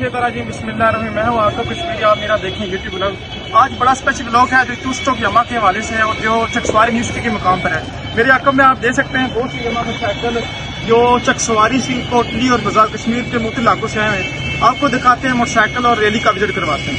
मिनशैतानिर्रजीम बिस्मिल्लाहिर्रहमानिर्रहीम। मैं हूँ आपका कश्मीरी, आप मेरा देखें यूट्यूब ब्लॉग। आज बड़ा स्पेशल ब्लॉग है जो टू स्ट्रोक यामा के हवाले से है और जो चकसवारी यूनिवर्सिटी के मुकाम पर है। मेरे अकब में आप देख सकते हैं बहुत सी यामा मोटरसाइकिल जो चकसवारी सी कोटली और बाजार कश्मीर के मुख्य इलाकों से आए हैं। आपको दिखाते हैं मोटरसाइकिल और रैली का विजिट करवाते हैं।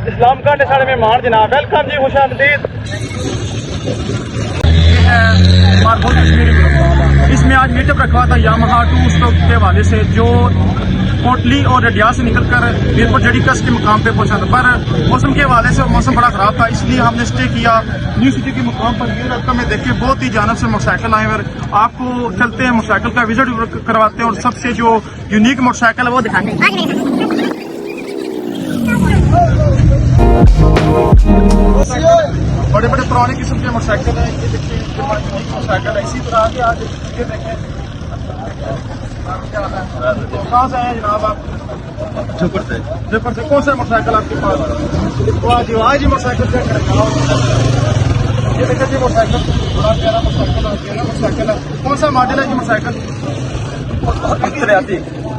इस्लाम का साढ़े मेहमान जनाब, वेलकम जी, खुश आमदीद। इसमें आज मीटअप रखा था यामाहा टू स्ट्रोक के हवाले से जो कोटली और रडिया से निकलकर मीरपुर जडीकस के मुकाम पे पहुंचा था। पर मौसम के हवाले से मौसम बड़ा खराब था, इसलिए हमने स्टे किया न्यू सिटी के मुकाम पर। ये रकम में देखिए बहुत ही जानब से मोटरसाइकिल आए और आपको चलते हैं मोटरसाइकिल का विजिट करवाते हैं और सबसे जो यूनिक मोटरसाइकिल है वो दिखाएंगे। बड़े बड़े पुराने किस्म के मोटरसाइकिल है, ये देखिए मोटरसाइकिल है। इसी तरह के आज ये देखें, कहाँ से आए जनाब आप? जयपुर से। जयपुर से कौन सा मोटरसाइकिल आपके पास? आज ही मोटरसाइकिल चेक करेंगे। ये देखिए जी मोटरसाइकिल, बड़ा प्यारा मोटरसाइकिल है। कौन सा मॉडल है ये मोटरसाइकिल?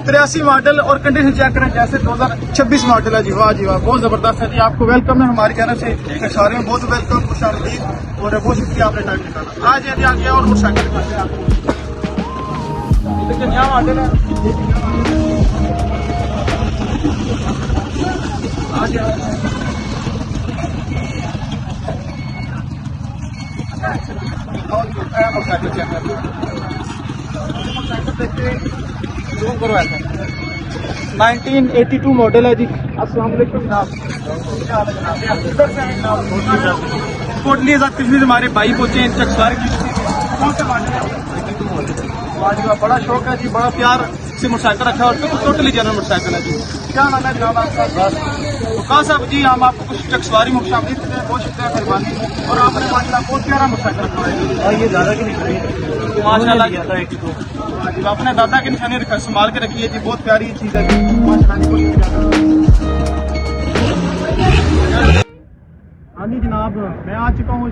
83 मॉडल और कंडीशन चेक करें जैसे 2026 मॉडल है जी। वाह जी वाह, बहुत जबरदस्त है जी। आपको वेलकम है हमारी तरफ से, सारे बहुत वेलकम, खुश आमदीद और बहुत शुक्रिया आपने टाइम निकाला। आज आ गया और मोटरसाइकिल दिखाते हैं आपको। देखिए नया मॉडल है, मोटरसाइकिल चेक देखिए 1982 मॉडल है जी। अस्सलाम वालेकुम जनाब, कोटली आजाद कश्मीर हमारे भाई पहुंचे हैं चकसवारी की। कौन सा मॉडल है? बड़ा शौक है जी, बड़ा प्यार से मोटरसाइकिल रखा है और बिल्कुल टोटली जनरल मोटरसाइकिल है जी। क्या नाम है जनाब आपका? तो कहा साहब जी हम आपको कुछ चकसवारी में शामिल करते हैं, बहुत शुक्रिया मेहरबानी। और आपने माशाल्लाह बहुत प्यारा मोटरसाइकिल रखा है, ये ज़्यादा की नहीं माशाल्लाह गया था। अपने दादा की निशानी संभाल के रखी है जी, बहुत प्यारी चीज़ है जी माशाल्लाह। हाँ जी जनाब, मैं आ चुका हूँ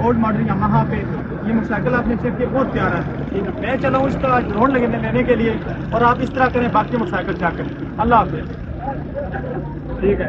ओल्ड मॉडल यामाहा पे। ये मोटरसाइकिल आपने चेक किया, बहुत प्यारा है। मैं चला हूँ इसका ड्रोन लेने के लिए और आप इस तरह करें, बाकी मोटरसाइकिल चेक करें। अल्लाह हाफ़िज़। ठीक है।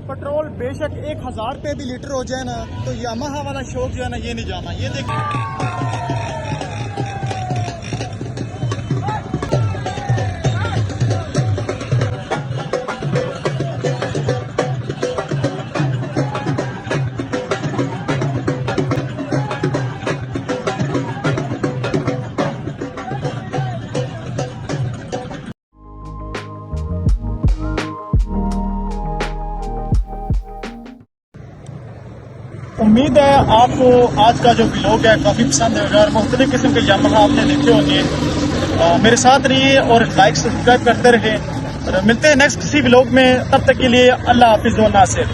पेट्रोल बेशक 1000 रुपये भी लीटर हो जाए ना, तो यामाहा वाला शौक जो है ना, ये नहीं जाना। ये देखिए उम्मीद है आपको आज का जो व्लॉग है काफ़ी पसंद होगा और मुख्तलिफ किस्म के यामाहा आपने देखे होंगे। मेरे साथ रहिए और लाइक सब्सक्राइब करते रहिए और मिलते हैं नेक्स्ट किसी व्लॉग में। तब तक के लिए अल्लाह हाफिज़ व नासिर।